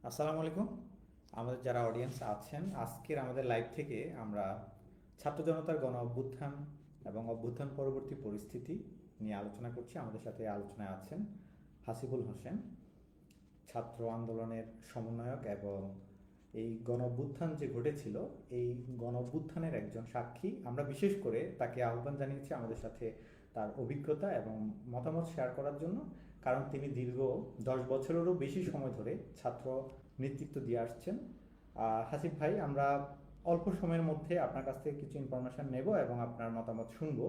আসসালামু আলাইকুম। আমাদের যারা অডিয়েন্স আছেন, আজকের আমাদের লাইভ থেকে আমরা ছাত্র জনতার গণ অভ্যুত্থান এবং অভ্যুত্থান পরবর্তী পরিস্থিতি নিয়ে আলোচনা করছি। আমাদের সাথে আলোচনায় আছেন হাসিবুল হোসেন, ছাত্র আন্দোলনের সমন্বয়ক এবং এই গণ অভ্যুত্থান যে ঘটেছিল, এই গণ অভ্যুত্থানের একজন সাক্ষী। আমরা বিশেষ করে তাকে আহ্বান জানিয়েছি আমাদের সাথে তার অভিজ্ঞতা এবং মতামত শেয়ার করার জন্য, কারণ তিনি দীর্ঘ 10 বছরেরও বেশি সময় ধরে ছাত্র নেতৃত্ব দিয়ে আসছেন। হাসিব ভাই, আমরা অল্প সময়ের মধ্যে আপনার কাছ থেকে কিছু ইনফরমেশন নেব এবং আপনার মতামত শুনবো।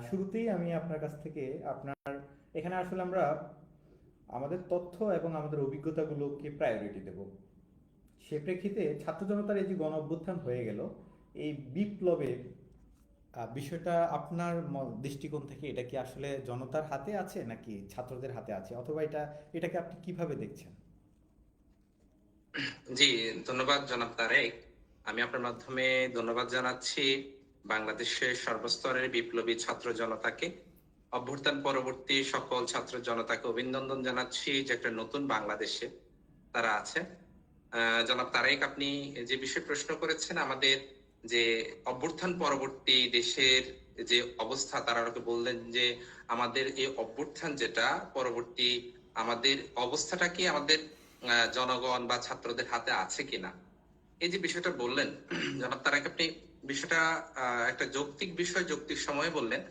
শুরুতেই আমি আপনার কাছ থেকে এখানে আসলে আমরা আমাদের তথ্য এবং আমাদের অভিজ্ঞতাগুলোকে প্রায়োরিটি দেব। সে প্রেক্ষিতে ছাত্র জনতার এই যে গণ অভ্যুত্থান হয়ে গেল, এই বিপ্লবের বিষয়টা আপনার দৃষ্টিকোণ থেকে এটা কি আসলে জনতার হাতে আছে নাকি ছাত্রদের হাতে আছে, অথবা এটাকে আপনি কিভাবে দেখছেন? জি, ধন্যবাদ জনাব তারেক। আমি আপনার মাধ্যমে ধন্যবাদ জানাচ্ছি বাংলাদেশের সর্বস্তরের বিপ্লবী ছাত্র জনতাকে, অভ্যুত্থান পরবর্তী সকল ছাত্র জনতাকে অভিনন্দন জানাচ্ছি যে একটা নতুন বাংলাদেশে তারা আছে। জনাব তারেক, আপনি যে বিষয়ে প্রশ্ন করেছেন, আমাদের যে অভ্যুত্থান পরবর্তী দেশের যে অবস্থা, তারা বললেন যে আমাদের এই অভ্যুত্থান যেটা পরবর্তী, আমাদের অবস্থাটা কি আমাদের জনগণ বা ছাত্রদের হাতে আছে কিনা, এই যে বিষয়টা বললেন জনাব তারেক, আপনি বিষয়টা একটা যৌক্তিক বিষয়, যৌক্তিক সময়ে বললেন।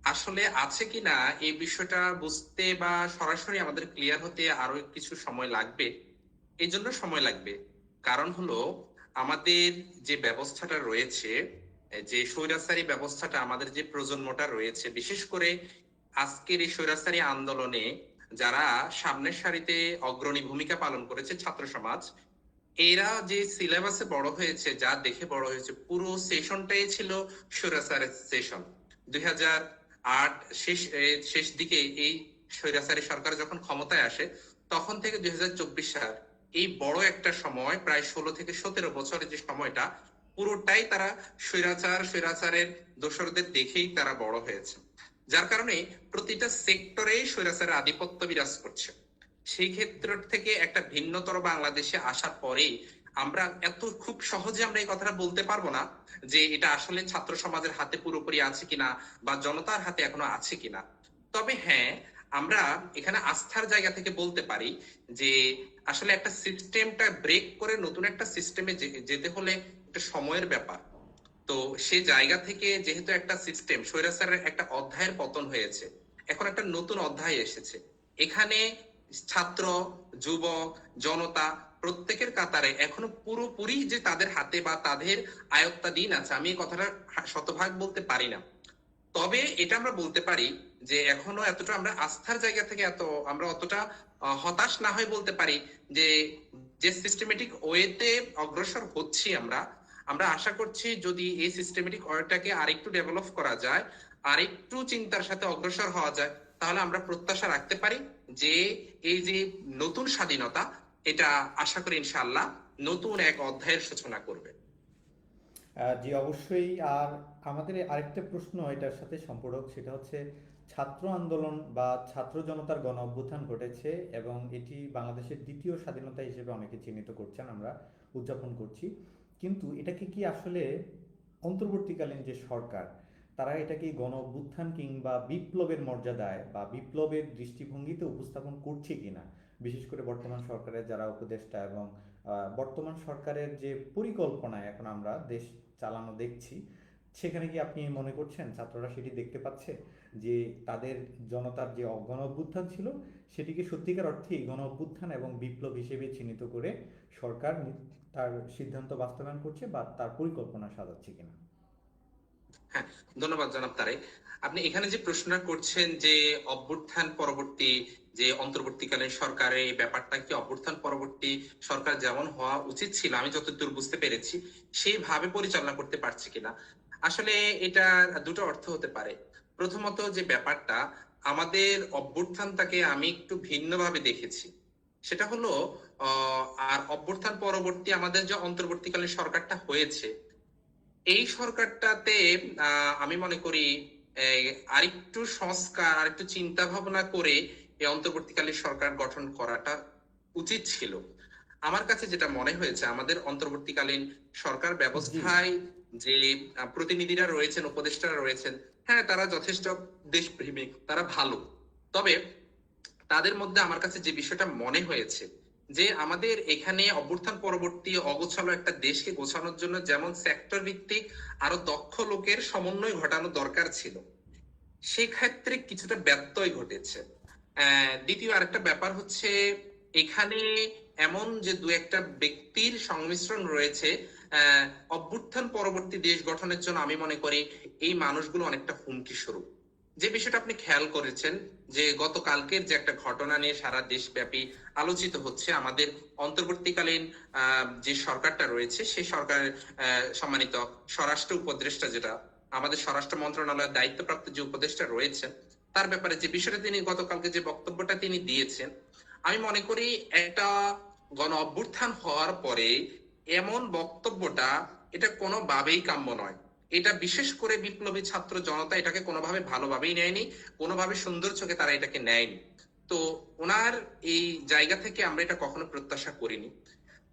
আসলে আছে কিনা এই বিষয়টা বুঝতে বা সরাসরি আমাদের ক্লিয়ার হতে আরো কিছু সময় লাগবে। এই জন্য সময় লাগবে কারণ হলো, আমাদের যে ব্যবস্থাটা রয়েছে, যে স্বৈরাচারী ব্যবস্থাটা, আমাদের যে প্রজন্মটা রয়েছে, বিশেষ করে আজকের এই স্বৈরাচারী আন্দোলনে যারা সামনের সারিতে অগ্রণী ভূমিকা পালন করেছে, ছাত্র সমাজ, এরা যে সিলেবাসে বড় হয়েছে, যা দেখে বড় হয়েছে, পুরো সেশনটাই ছিল স্বৈরাচারের সেশন। 2008 শেষ দিকে এই স্বৈরাচারী সরকার যখন ক্ষমতায় আসে, তখন থেকে 2024 সাল, এই বড় একটা সময়, প্রায় 16 থেকে 17 বছরের যে সময়টা, পুরোটাই তারা স্বৈরাচারের দোসরদের দেখেই তারা বড় হয়েছে। যার কারণে প্রতিটা সেক্টরেই স্বৈরাচারের আধিপত্য বিরাজ করছে। সেই ক্ষেত্র থেকে একটা ভিন্নতর বাংলাদেশে আসার পরেই আমরা এত খুব সহজে আমরা এই কথাটা বলতে পারবো না যে এটা আসলে ছাত্র সমাজের হাতে পুরোপুরি আছে কিনা বা জনতার হাতে এখনো আছে কিনা। তবে হ্যাঁ, আমরা এখানে আস্থার জায়গা থেকে বলতে পারি যে আসলে একটা সিস্টেমটা ব্রেক করে নতুন একটা সিস্টেমে যেতে হলে একটা সময়ের ব্যাপার। তো সে জায়গা থেকে যেহেতু একটা সিস্টেম, স্বৈরাচারের একটা অধ্যায়ের পতন হয়েছে, এখন একটা নতুন অধ্যায় এসেছে। এখানে ছাত্র, যুবক, জনতা প্রত্যেকের কাতারে এখনো পুরোপুরি যে তাদের হাতে বা তাদের আয়ত্তাধীন আছে, আমি এই কথাটা শতভাগ বলতে পারি না। তবে এটা আমরা বলতে পারি যে এখনো এতটা আমরা আস্থার জায়গা থেকে আমরা অতটা হতাশ না হয়ে বলতে পারি যে যে সিস্টেমেটিক ওয়েতে অগ্রসর হচ্ছি আমরা, আমরা আশা করছি যদি এই সিস্টেমেটিক ওয়েটাকে আরেকটু ডেভেলপ করা যায়, আরেকটু চিন্তার সাথে অগ্রসর হওয়া যায়, তাহলে আমরা প্রত্যাশা রাখতে পারি যে এই যে নতুন স্বাধীনতা, এটা আশা করি ইনশাআল্লাহ নতুন এক অধ্যায়ের সূচনা করবে। জি, অবশ্যই। আর আমাদের আরেকটা প্রশ্ন এটার সাথে সম্পর্ক, সেটা হচ্ছে ছাত্র আন্দোলন বা ছাত্র জনতার গণ অভ্যুত্থান ঘটেছে এবং এটি বাংলাদেশের দ্বিতীয় স্বাধীনতা হিসেবে অনেকে চিহ্নিত করছেন, আমরা উদযাপন করছি। কিন্তু এটাকে কি আসলে অন্তর্বর্তীকালীন যে সরকার, তারা এটাকে গণ অভ্যুত্থান কিংবা বিপ্লবের মর্যাদায় বা বিপ্লবের দৃষ্টিভঙ্গিতে উপস্থাপন করছে কিনা? বিশেষ করে বর্তমান সরকারের যারা উপদেষ্টা এবং বর্তমান সরকারের যে পরিকল্পনায় এখন আমরা দেশ চালানো দেখছি, সেখানে কি আপনি মনে করছেন ছাত্ররা সেটি দেখতে পাচ্ছে যে তাদের জনতার যে গণ অভ্যুত্থান ছিল সেটিকে সত্যিকার অর্থেই গণ অভ্যুত্থান এবং বিপ্লব হিসেবে চিহ্নিত করে সরকার তার সিদ্ধান্ত বাস্তবায়ন করছে বা তার পরিকল্পনা সাজাচ্ছে কিনা? হ্যাঁ, ধন্যবাদ জনাব তারেক। আপনি এখানে যে প্রশ্নটা করছেন যে অভ্যুত্থান পরবর্তী যে অন্তর্বর্তীকালীন সরকারের এই ব্যাপারটা কি অভ্যুত্থান পরবর্তী সরকার যেমন হওয়া উচিত ছিল, আমি যতদূর বুঝতে পেরেছি সেইভাবে পরিচালনা করতে পারছি কিনা। আসলে এটা দুটো অর্থ হতে পারে। প্রথমত যে ব্যাপারটা, আমাদের অভ্যুত্থানটাকে আমি একটু ভিন্নভাবে দেখেছি। সেটা হলো আর অভ্যুত্থান পরবর্তী আমাদের যে অন্তর্বর্তীকালীন সরকারটা হয়েছে, এই সরকারটাতে আমি মনে করি আরেকটু সংস্কার, আরেকটু চিন্তা ভাবনা করে এই অন্তর্বর্তীকালীন সরকার গঠন করাটা উচিত ছিল। আমার কাছে যেটা মনে হয়েছে, আমাদের অন্তর্বর্তীকালীন সরকার জি ব্যবস্থায় যে প্রতিনিধিরা রয়েছেন, উপদেষ্টারা রয়েছেন, হ্যাঁ তারা যথেষ্ট দেশপ্রেমিক, তারা ভালো। তবে তাদের মধ্যে আমার কাছে যে বিষয়টা মনে হয়েছে, যে আমাদের এখানে অভ্যুত্থান পরবর্তী অগোছালো একটা দেশকে গোছানোর জন্য যেমন সেক্টর ভিত্তিক আরো দক্ষ লোকের সমন্বয় ঘটানো দরকার ছিল, সেক্ষেত্রে কিছুটা ব্যত্যয় ঘটেছে। দ্বিতীয় আরেকটা ব্যাপার হচ্ছে, এখানে এমন যে দু একটা ব্যক্তির সংমিশ্রণ রয়েছে, অভ্যুত্থান পরবর্তী দেশ গঠনের জন্য আমি মনে করি এই মানুষগুলো অনেকটা হুমকি স্বরূপ। যে বিষয়টা আপনি খেয়াল করেছেন, যে গতকালকের যে একটা ঘটনা নিয়ে সারা দেশব্যাপী আলোচিত হচ্ছে, আমাদের অন্তর্বর্তীকালীন যে সরকারটা রয়েছে সেই সরকারের সম্মানিত স্বরাষ্ট্র উপদেষ্টা, যেটা আমাদের স্বরাষ্ট্র মন্ত্রণালয়ের দায়িত্বপ্রাপ্ত যে উপদেষ্টা রয়েছেন, তার ব্যাপারে যে বিষয়টা তিনি গতকালকে যে বক্তব্যটা তিনি দিয়েছেন, আমি মনে করি একটা গণ অভ্যুত্থান হওয়ার পরে এমন বক্তব্যটা, এটা কোনোভাবেই কাম্য নয়। এটা বিশেষ করে বিপ্লবী ছাত্র জনতা এটাকে কোনোভাবে ভালোভাবেই নেয়নি, কোনোভাবে সুন্দর চোখে তারা এটাকে নেয়নি। তো ওনার এই জায়গা থেকে আমরা এটা কখনো প্রত্যাশা করিনি।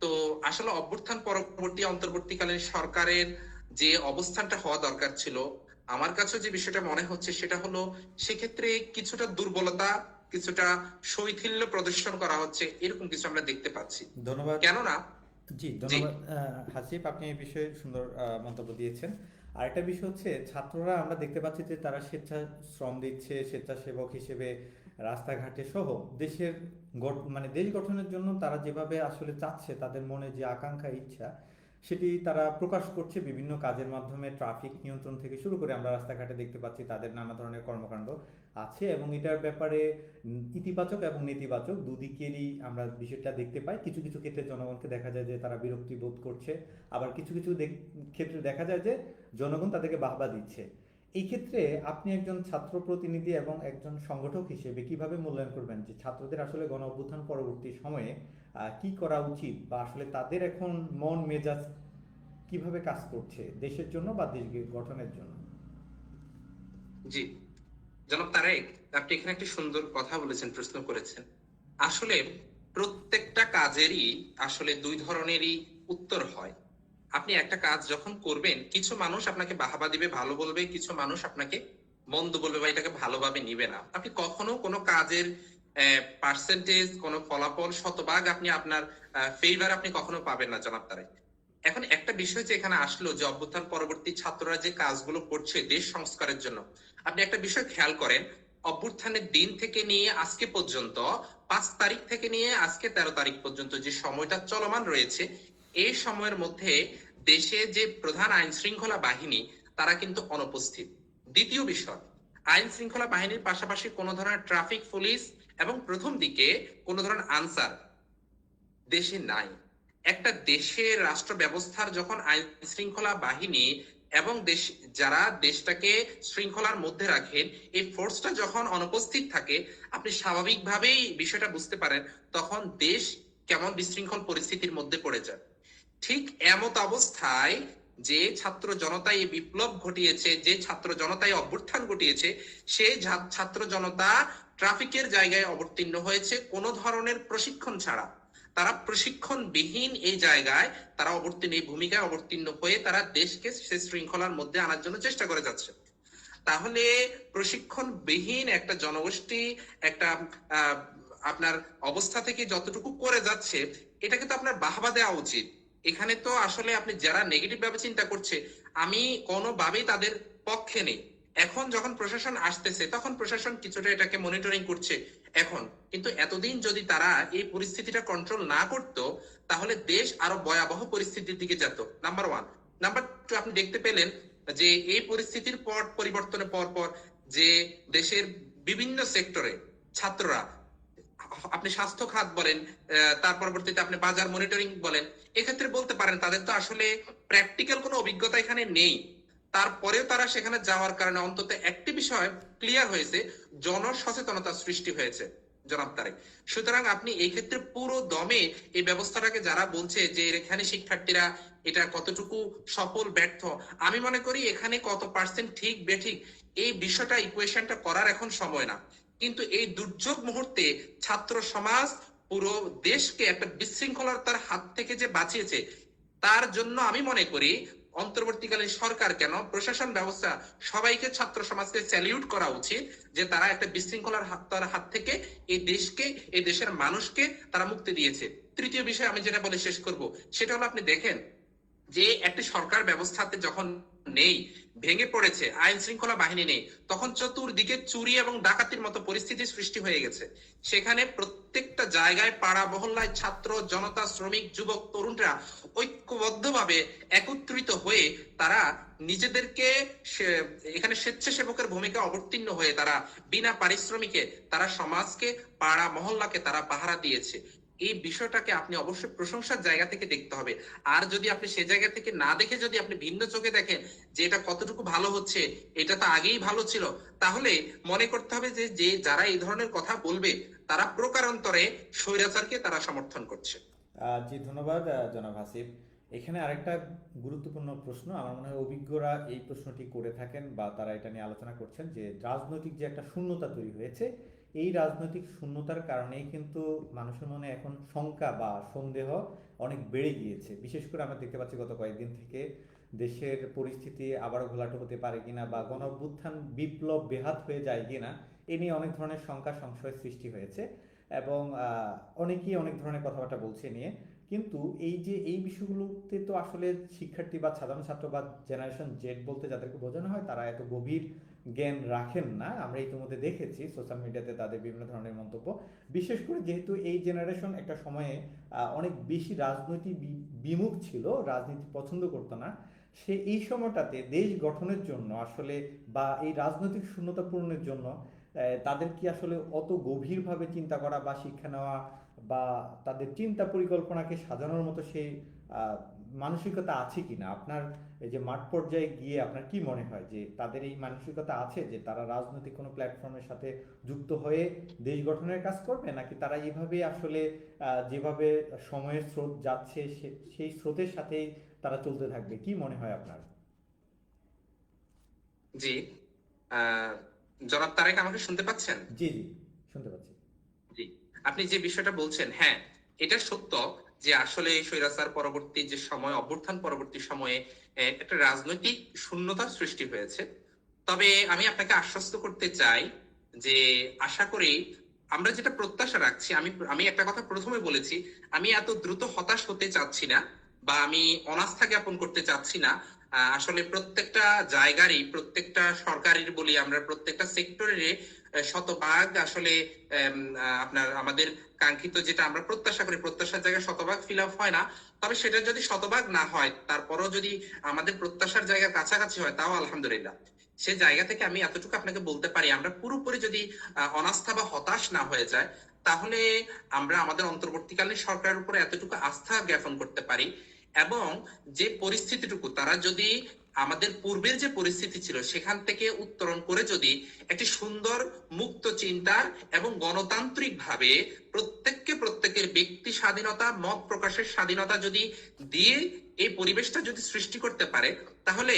তো আসলে অভ্যুত্থান পরবর্তী অন্তর্বর্তীকালীন সরকারের যে অবস্থানটা হওয়া দরকার ছিল, আমার কাছে যে বিষয়টা মনে হচ্ছে সেটা হলো, সেক্ষেত্রে কিছুটা দুর্বলতা, কিছুটা শৈথিল্য প্রদর্শন করা হচ্ছে, এরকম কিছু আমরা দেখতে পাচ্ছি। ধন্যবাদ। কেননা জি জি ধন্যবাদ হাসিব, আপনি এই বিষয়ে সুন্দর মন্তব্য দিয়েছেন। আরেকটা বিষয় হচ্ছে, ছাত্ররা আমরা দেখতে পাচ্ছি যে তারা শ্রম দিচ্ছে স্বেচ্ছাসেবক হিসেবে রাস্তাঘাটে সহ দেশের মানে দেশ গঠনের জন্য তারা যেভাবে আসলে চাচ্ছে, তাদের মনে যে আকাঙ্ক্ষা ইচ্ছা সেটি তারা প্রকাশ করছে বিভিন্ন কাজের মাধ্যমে। ট্রাফিক নিয়ন্ত্রণ থেকে শুরু করে আমরা রাস্তাঘাটে দেখতে পাচ্ছি তাদের নানা ধরনের কর্মকাণ্ড আছে, এবং এটার ব্যাপারে ইতিবাচক এবং নেতিবাচক দুদিকেরই আমরা বিষয়টা দেখতে পাই। কিছু কিছু ক্ষেত্রে জনগণকে দেখা যায় যে তারা বিরক্তি বোধ করছে, আবার কিছু কিছু ক্ষেত্রে দেখা যায় যে জনগণ তাদেরকে বাহবা দিচ্ছে। এই ক্ষেত্রে আপনি একজন ছাত্র প্রতিনিধি এবং একজন সংগঠক হিসেবে কিভাবে মূল্যায়ন করবেন যে ছাত্রদের আসলে গণ অভ্যুত্থান পরবর্তী সময়ে কি করা উচিত, বা আসলে তাদের এখন মন মেজাজ কিভাবে কাজ করছে দেশের জন্য বা দেশ গঠনের জন্য? জি জনাব তারেক, আপনি এখানে একটি সুন্দর কথা বলেছেন, প্রশ্ন করেছেন। আসলে প্রত্যেকটা কাজেরই আসলে দুই ধরনেরই উত্তর হয়। আপনি একটা কাজ যখন করবেন, কিছু মানুষ আপনাকে বাহাবা দিবে, ভালো বলবে, কিছু মানুষ আপনাকে মন্দ বলবে বা এটাকে ভালোভাবে নিবে না। আপনি কখনো কোনো কাজের পার্সেন্টেজ, কোনো ফলাফল শতভাগ আপনি আপনার ফেভার আপনি কখনো পাবেন না জনাব তারেক। এখন একটা বিষয় যে এখানে আসলো, যে অভ্যুত্থান পরবর্তী ছাত্ররা যে কাজগুলো করছে দেশ সংস্কারের জন্য, আপনি একটা বিষয় খেয়াল করেন, অভ্যুত্থানের দিন থেকে নিয়ে আজকে পর্যন্ত, 5 তারিখ থেকে নিয়ে আজকে 13 তারিখ পর্যন্ত যে সময়টা চলমান রয়েছে, এই সময়ের মধ্যে দেশে যে প্রধান আইন শৃঙ্খলা বাহিনী, তারা কিন্তু অনুপস্থিত। দ্বিতীয় বিষয়, আইন শৃঙ্খলা বাহিনীর পাশাপাশি কোন ধরনের ট্রাফিক পুলিশ এবং প্রথম দিকে কোন ধরনের আনসার দেশে নাই। একটা দেশের রাষ্ট্র ব্যবস্থার যখন আইন শৃঙ্খলা বাহিনী এবং দেশ, যারা দেশটাকে শৃঙ্খলার মধ্যে রাখেন, এই ফোর্সটা যখন অনুপস্থিত থাকে, আপনি স্বাভাবিকভাবেই বিষয়টা বুঝতে পারেন তখন দেশ কেমন বিশৃঙ্খল পরিস্থিতির মধ্যে পড়ে যায়। ঠিক এমত অবস্থায় যে ছাত্র জনতাই বিপ্লব ঘটিয়েছে, যে ছাত্র জনতাই অভ্যুত্থান ঘটিয়েছে, সেই ছাত্র জনতা ট্রাফিকের জায়গায় অবতীর্ণ হয়েছে কোনো ধরনের প্রশিক্ষণ ছাড়া। তারা প্রশিক্ষণবিহীন এই জায়গায় তারা অবতীর্ণ, এই ভূমিকায় অবতীর্ণ হয়ে তারা দেশকে সে শৃঙ্খলার মধ্যে আনার জন্য চেষ্টা করে যাচ্ছে। তাহলে প্রশিক্ষণবিহীন একটা জনগোষ্ঠী একটা আপনার অবস্থা থেকে যতটুকু করে যাচ্ছে, এটাকে তো আপনার বাহবা দেওয়া উচিত। এখানে তো আসলে আপনি যারা নেগেটিভ ভাবে চিন্তা করছে, আমি কোনোভাবেই তাদের পক্ষে নেই। এখন যখন প্রশাসন আসতেছে, তখন প্রশাসন কিছুটা এটাকে মনিটরিং করছে এখন, কিন্তু এতদিন যদি তারা এই পরিস্থিতিটা কন্ট্রোল না করতো, তাহলে দেশ আরো ভয়াবহ পরিস্থিতির দিকে যেত। Number one. নাম্বার টু, আপনি দেখতে পেলেন যে এই পরিস্থিতির পর, পরিবর্তনের পর পর যে দেশের বিভিন্ন সেক্টরে ছাত্ররা, আপনি স্বাস্থ্য খাত বলেন, তার পরবর্তীতে আপনি বাজার মনিটরিং বলেন, এক্ষেত্রে বলতে পারেন তাদের তো আসলে প্র্যাকটিক্যাল কোনো অভিজ্ঞতা এখানে নেই। তারপরেও তারা সেখানে যাওয়ার কারণে অন্তত একটি বিষয় ক্লিয়ার হয়েছে, জনসচেতনতা সৃষ্টি হয়েছে জনাব তারেক। সুতরাং আপনি এই ক্ষেত্রে পুরো দমে এই ব্যবস্থাটাকে যারা বলছে যে এখানে শিক্ষার্থীরা এটা কতটুকু সফল ব্যর্থ, আমি মনে করি এখানে কত পার্সেন্ট ঠিক বেঠিক এই বিষয়টা ইকুয়েশনটা করার এখন সময় না। কিন্তু এই দুর্যোগ মুহূর্তে ছাত্র সমাজ পুরো দেশকে একটা বিশৃঙ্খলতার হাত থেকে যে বাঁচিয়েছে, তার জন্য আমি মনে করি অন্তর্বর্তীকালীন সরকার কেন প্রশাসন ব্যবস্থা সবাইকে, ছাত্র সমাজকে স্যালিউট করা উচিত যে তারা একটা বিশৃঙ্খলার হাত থেকে এই দেশকে, এই দেশের মানুষকে তারা মুক্তি দিয়েছে। তৃতীয় বিষয় আমি যেটা বলে শেষ করব, সেটা হলো আপনি দেখেন যে একটি সরকার ব্যবস্থাতে যখন নেই, ভেঙে পড়েছে, আইন শৃঙ্খলা বাহিনী নেই, তখন চতুর্দিকে চুরি এবং ডাকাতির মতো পরিস্থিতি সৃষ্টি হয়ে গেছে। সেখানে প্রত্যেকটা জায়গায়, পাড়া মহল্লায় ছাত্র জনতা, শ্রমিক, যুবক, তরুণরা ঐক্যবদ্ধভাবে একত্রিত হয়ে তারা নিজেদেরকে এখানে স্বেচ্ছাসেবকের ভূমিকা অবতীর্ণ হয়ে তারা বিনা পারিশ্রমিকে তারা সমাজকে, পাড়া মহল্লাকে তারা পাহারা দিয়েছে। এই বিষয়টাকে আপনি অবশ্যই প্রশংসার জায়গা থেকে দেখতে হবে। আর যদি আপনি সে জায়গা থেকে না দেখে যদি আপনি ভিন্ন চোখে দেখেন যে এটা কতটুকু ভালো হচ্ছে, এটা তো আগেই ভালো ছিল, তাহলে মনে করতে হবে যে যে যারা এই ধরনের কথা বলবে তারা প্রকারান্তরে স্বৈরাচারকে তারা সমর্থন করছে। জি, ধন্যবাদ জনাব হাসিব। এখানে আরেকটা গুরুত্বপূর্ণ প্রশ্ন, আমার মনে হয় অভিজ্ঞরা এই প্রশ্নটি করে থাকেন বা তারা এটা নিয়ে আলোচনা করছেন, যে রাজনৈতিক যে একটা শূন্যতা তৈরি হয়েছে, এই রাজনৈতিক শূন্যতার কারণেই কিন্তু মানুষের মনে এখন শঙ্কা বা সন্দেহ অনেক বেড়ে গিয়েছে। বিশেষ করে আমরা দেখতে পাচ্ছি গত কয়েকদিন থেকে দেশের পরিস্থিতি আবারও ঘোলাটে হতে পারে কিনা বা গণ অভ্যুত্থান বিপ্লব বেহাত হয়ে যায় কিনা, এ নিয়ে অনেক ধরনের শঙ্কা সংশয় সৃষ্টি হয়েছে এবং অনেকেই অনেক ধরনের কথাবার্তা বলছে নিয়ে। কিন্তু এই যে এই বিষয়গুলোতে তো আসলে শিক্ষার্থী বা সাধারণ ছাত্র বা জেনারেশন জেড বলতে যাদেরকে বোঝানো হয়, তারা এত গভীর জ্ঞান রাখেন না। আমরা ইতিমধ্যে দেখেছি সোশ্যাল মিডিয়াতে তাদের বিভিন্ন ধরনের মন্তব্য। বিশেষ করে যেহেতু এই জেনারেশন একটা সময়ে অনেক বেশি রাজনৈতিক বিমুখ ছিল, রাজনীতি পছন্দ করতো না, সে এই সময়টাতে দেশ গঠনের জন্য আসলে বা এই রাজনৈতিক শূন্যতা পূরণের জন্য তাদের কি আসলে অত গভীরভাবে চিন্তা করা বা শিক্ষা নেওয়া বা তাদের চিন্তা পরিকল্পনাকে সাজানোর মতো সেই মানসিকতা আছে কিনা? আপনার এই যে মাঠ পর্যায়ে গিয়ে আপনার কি মনে হয় যে তাদের এই মানসিকতা আছে যে তারা রাজনৈতিক কোনো প্ল্যাটফর্মের সাথে যুক্ত হয়ে দেশ গঠনের কাজ করবে, নাকি তারা এইভাবে আসলে যেভাবে সময়ের স্রোত যাচ্ছে সেই স্রোতের সাথেই তারা চলতে থাকবে? কি মনে হয় আপনার? জি, আহ জনাব তারেক, আমাকে শুনতে পাচ্ছেন? জি জি, শুনতে পাচ্ছি। জি, আপনি যে বিষয়টা বলছেন, হ্যাঁ, এটা সত্য যে আসলে স্বৈরাচার পরবর্তী যে সময়, অভ্যুত্থান পরবর্তী সময়ে একটা রাজনৈতিক শূন্যতার সৃষ্টি হয়েছে। তবে আমি আপনাকে আশ্বস্ত করতে চাই যে আশা করি আমরা যেটা প্রত্যাশা রাখছি, আমি একটা কথা প্রথমে বলেছি, আমি এত দ্রুত হতাশ হতে চাচ্ছি না বা আমি অনাস্থা জ্ঞাপন করতে চাচ্ছি না। আসলে প্রত্যেকটা জায়গারই, প্রত্যেকটা সরকারের বলি আমরা, প্রত্যেকটা সেক্টরের শতভাগ আসলে আপনার আমাদের কাঙ্ক্ষিত যেটা আমরা প্রত্যাশা করি, প্রত্যাশার জায়গায় শতভাগ ফিল আপ হয় না। তবে সেটা যদি শতভাগ না হয়, তারপরও যদি আমাদের প্রত্যাশার জায়গার কাছাকাছি হয়, তাও আলহামদুলিল্লাহ। সে জায়গা থেকে আমি এতটুকু আপনাকে বলতে পারি, আমরা পুরোপুরি যদি অনাস্থা বা হতাশ না হয়ে যায়, তাহলে আমরা আমাদের অন্তর্বর্তীকালীন সরকারের উপরে এতটুকু আস্থা জ্ঞাপন করতে পারি এবং যে পরিস্থিতিটুকু তারা যদি আমাদের পূর্বের যে পরিস্থিতি ছিল সেখান থেকে উত্তরণ করে যদি একটি সুন্দর মুক্ত চিন্তার এবং গণতান্ত্রিক ভাবে প্রত্যেককে প্রত্যেকের ব্যক্তি স্বাধীনতা, মত প্রকাশের স্বাধীনতা যদি দিয়ে এই পরিবেশটা যদি সৃষ্টি করতে পারে, তাহলে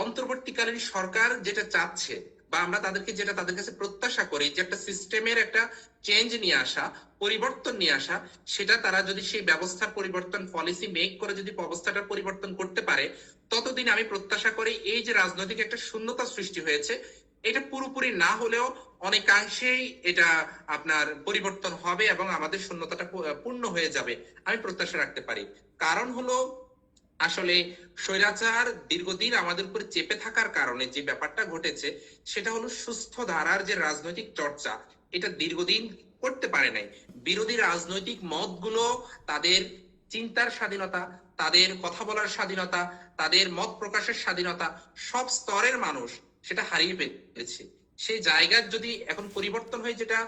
অন্তর্বর্তীকালীন সরকার যেটা চাচ্ছে বা আমরা তাদেরকে যেটা তাদের কাছে প্রত্যাশা করি যে একটা সিস্টেমের একটা চেঞ্জ নিয়ে আসা, পরিবর্তন নিয়ে আসা, সেটা তারা যদি সেই ব্যবস্থার পরিবর্তন, পলিসি মেক করে যদি অবস্থাটা পরিবর্তন করতে পারে, ততদিন আমি প্রত্যাশা করি এই যে রাজনৈতিক একটা শূন্যতা সৃষ্টি হয়েছে, এটা পুরোপুরি না হলেও অনেকাংশেই এটা আপনার পরিবর্তন হবে এবং আমাদের শূন্যতাটা পূর্ণ হয়ে যাবে, আমি প্রত্যাশা রাখতে পারি। কারণ হলো আসলে স্বৈরাচার দীর্ঘদিন আমাদের উপর চেপে থাকার কারণে যে ব্যাপারটা ঘটেছে, সেটা হলো সুস্থ ধারার যে রাজনৈতিক চর্চা, এটা দীর্ঘদিন করতে পারে নাই। বিরোধী রাজনৈতিক মতগুলো তাদের চিন্তার স্বাধীনতা, তাদের কথা বলার স্বাধীনতা, তাদের মত প্রকাশের স্বাধীনতা, সব স্তরের মানুষ সেটা হারিয়ে ফেলেছে। সেই জায়গার যদি এখন পরিবর্তন হয়ে যেটা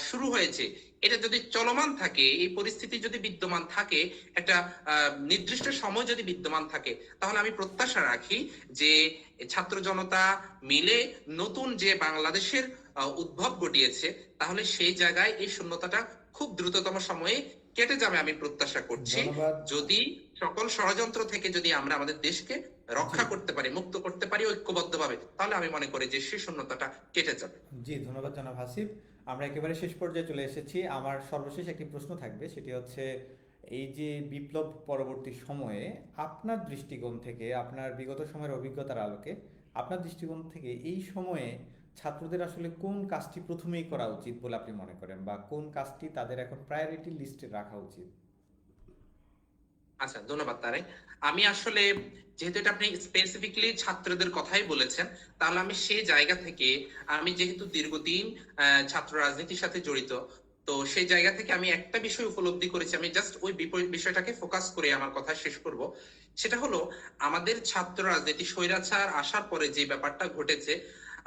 শুরু হয়েছে, এটা যদি চলমান থাকে, এই পরিস্থিতি যদি বিদ্যমান থাকে, একটা নির্দিষ্ট সময় যদি বিদ্যমান থাকে, তাহলে আমি প্রত্যাশা রাখি যে ছাত্র জনতা মিলে নতুন যে বাংলাদেশের উদ্ভব ঘটিয়েছে, তাহলে সেই জায়গায় এই শূন্যতাটা খুব দ্রুততম সময়ে কেটে যাবে আমি প্রত্যাশা করছি। ধন্যবাদ। যদি সকল ষড়যন্ত্র থেকে যদি আমরা আমাদের দেশকে রক্ষা করতে পারি, মুক্ত করতে পারি ঐক্যবদ্ধভাবে, তাহলে আমি মনে করি যে সেই শূন্যতাটা কেটে যাবে। জি, ধন্যবাদ জনাব হাসিব। আমরা একেবারে শেষ পর্যায়ে চলে এসেছি। আমার সর্বশেষ একটি প্রশ্ন থাকবে, সেটি হচ্ছে এই যে বিপ্লব পরবর্তী সময়ে আপনার দৃষ্টিকোণ থেকে, আপনার বিগত সময়ের অভিজ্ঞতার আলোকে, আপনার দৃষ্টিকোণ থেকে এই সময়ে ছাত্রদের আসলে কোন কাজটি প্রথমেই করা উচিত বলে আপনি মনে করেন, বা কোন কাজটি তাদের এখন প্রায়োরিটি লিস্টে রাখা উচিত? আচ্ছা, ধন্যবাদ তারেক। আমি আসলে, যেহেতু এটা আপনি স্পেসিফিকলি ছাত্রদের কথাই বলেছেন, তাহলে আমি সেই জায়গা থেকে, আমি যেহেতু দীর্ঘদিন ছাত্র রাজনীতির সাথে জড়িত, তো সেই জায়গা থেকে আমি একটা বিষয় উপলব্ধি করেছি। আমি জাস্ট ওই বিষয়টাকে ফোকাস করে আমার কথা শেষ করব। সেটা হলো, আমাদের ছাত্র রাজনীতি স্বৈরাচার আসার পরে যে ব্যাপারটা ঘটেছে,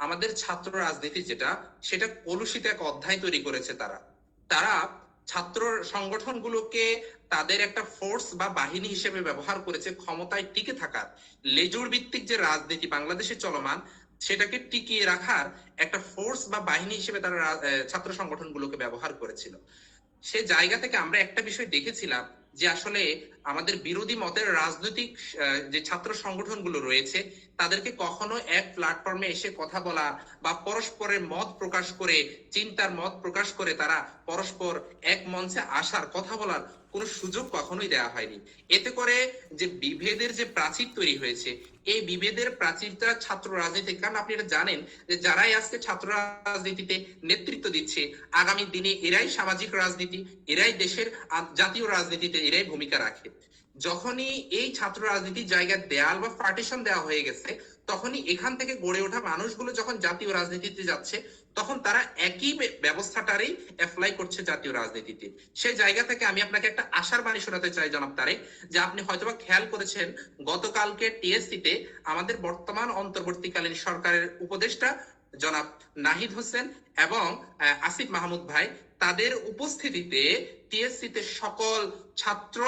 আমাদের ছাত্র রাজনীতি যেটা, সেটা কলুষিত এক অধ্যায় তৈরি করেছে তারা। তারা ছাত্র সংগঠনগুলোকে তাদের একটা ফোর্স বা বাহিনী হিসেবে ব্যবহার করেছে ক্ষমতায় টিকে থাকার। লেজুর ভিত্তিক যে রাজনীতি বাংলাদেশে চলমান, সেটাকে টিকিয়ে রাখার একটা ফোর্স বা বাহিনী হিসেবে তারা ছাত্র সংগঠনগুলোকে ব্যবহার করেছিল। সে জায়গা থেকে আমরা একটা বিষয় দেখেছিলাম, যে আসলে আমাদের বিরোধী মতের রাজনৈতিক যে ছাত্র সংগঠনগুলো রয়েছে, তাদেরকে কখনো এক প্ল্যাটফর্মে এসে কথা বলা বা পরস্পরের মত প্রকাশ করে, চিন্তার মত প্রকাশ করে তারা পরস্পর এক মঞ্চে আসার, কথা বলার কোনো সুযোগ কখনোই দেওয়া হয়নি। এতে করে যে বিভেদের যে প্রাচীর তৈরি হয়েছে, এই বিভেদের প্রাচীরটা ছাত্র রাজনীতি, কারণ আপনি এটা জানেন যে যারাই আজকে ছাত্র রাজনীতিতে নেতৃত্ব দিচ্ছে, আগামী দিনে এরাই সামাজিক রাজনীতি, এরাই দেশের জাতীয় রাজনীতিতে এরাই ভূমিকা রাখে। যখনই এই ছাত্র রাজনীতির জায়গায় দেয়াল বা পার্টিশন দেওয়া হয়ে গেছে, তখনই এখান থেকে গড়ে ওঠা মানুষগুলো যখন জাতীয় রাজনীতিতে যাচ্ছে, তখন তারা একই ব্যবস্থাটারই অ্যাপ্লাই করছে জাতীয় রাজনীতিতে। সেই জায়গা থেকে আমি আপনাকে একটা আশার বাণী শোনাতে চাই জনাব তারেক, যে আপনি হয়তোবা খেয়াল করেছেন, গতকালকে টিএসসি তে আমাদের বর্তমান অন্তর্বর্তীকালীন সরকারের উপদেষ্টা জনাব নাহিদ হোসেন এবং আসিফ মাহমুদ ভাই, তাদের উপস্থিতিতে টিএসসি তে সকল ছাত্র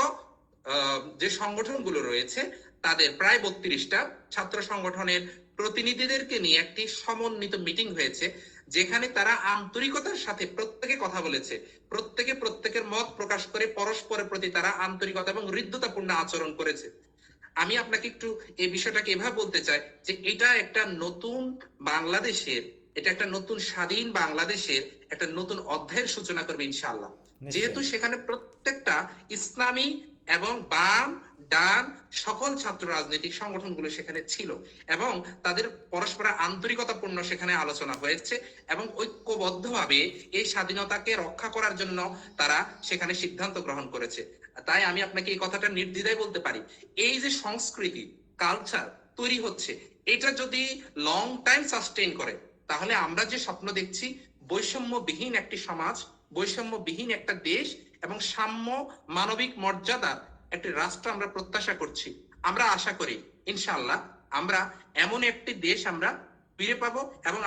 যে সংগঠনগুলো রয়েছে, তাদের প্রায় 32টা ছাত্র সংগঠনের প্রতিনিধিদেরকে নিয়ে একটি সমন্বিত মিটিং হয়েছে, যেখানে তারা আন্তরিকতার সাথে প্রত্যেকে কথা বলেছে। প্রত্যেকে প্রত্যেকের মত প্রকাশ করে পরস্পরের প্রতি তারা আন্তরিকতা এবং হৃদ্যতাপূর্ণ আচরণ করেছে। আমি আপনাকে একটু এই বিষয়টাকে এভাবে বলতে চাই, যে এটা একটা নতুন বাংলাদেশের, এটা একটা নতুন স্বাধীন বাংলাদেশের একটা নতুন অধ্যায়ের সূচনা করবে ইনশাআল্লাহ। যেহেতু নিশ্চয়ই। সেখানে প্রত্যেকটা ইসলামী এবং বাম, ডান, সকল ছাত্র রাজনৈতিক সংগঠনগুলো সেখানে ছিল, এবং তাদের পরস্পর আন্তরিকতাপূর্ণ সেখানে আলোচনা হয়েছে, এবং ঐক্যবদ্ধভাবে এই স্বাধীনতাকে রক্ষা করার জন্য তারা সেখানে সিদ্ধান্ত গ্রহণ করেছে। তাই আমি আপনাকে এই কথাটা নির্দ্বিধায় বলতে পারি, এই যে সংস্কৃতি, কালচার তৈরি হচ্ছে, এটা যদি লং টাইম সাস্টেইন করে, তাহলে আমরা যে স্বপ্ন দেখছি, বৈষম্যবিহীন একটি সমাজ, বৈষম্যবিহীন একটা দেশ এবং সাম্য, মানবিক মর্যাদার একটি রাষ্ট্র আমরা প্রত্যাশা করছি। আমরা আশা করি ইনশাআল্লাহ আমরা এমন একটি দেশ আমরা ফিরে পাবো, এবং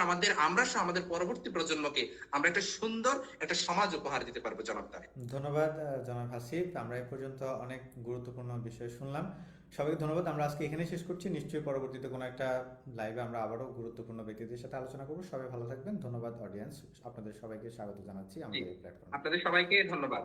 আমরা সহ আমাদের পরবর্তী প্রজন্মকে আমরা একটা সুন্দর একটা সমাজ উপহার দিতে পারবো জনাব তারেক। ধন্যবাদ জনাব হাসিব। আমরা এ পর্যন্ত অনেক গুরুত্বপূর্ণ বিষয় শুনলাম। সবাইকে ধন্যবাদ। আমরা আজকে এখানে শেষ করছি। নিশ্চয়ই পরবর্তীতে কোনো একটা লাইভে আমরা আবারও গুরুত্বপূর্ণ ব্যক্তিদের সাথে আলোচনা করব। সবাই ভালো থাকবেন। ধন্যবাদ অডিয়েন্স। আপনাদের সবাইকে স্বাগত জানাচ্ছি আমাদের এই প্ল্যাটফর্মে। আপনাদের সবাইকে ধন্যবাদ।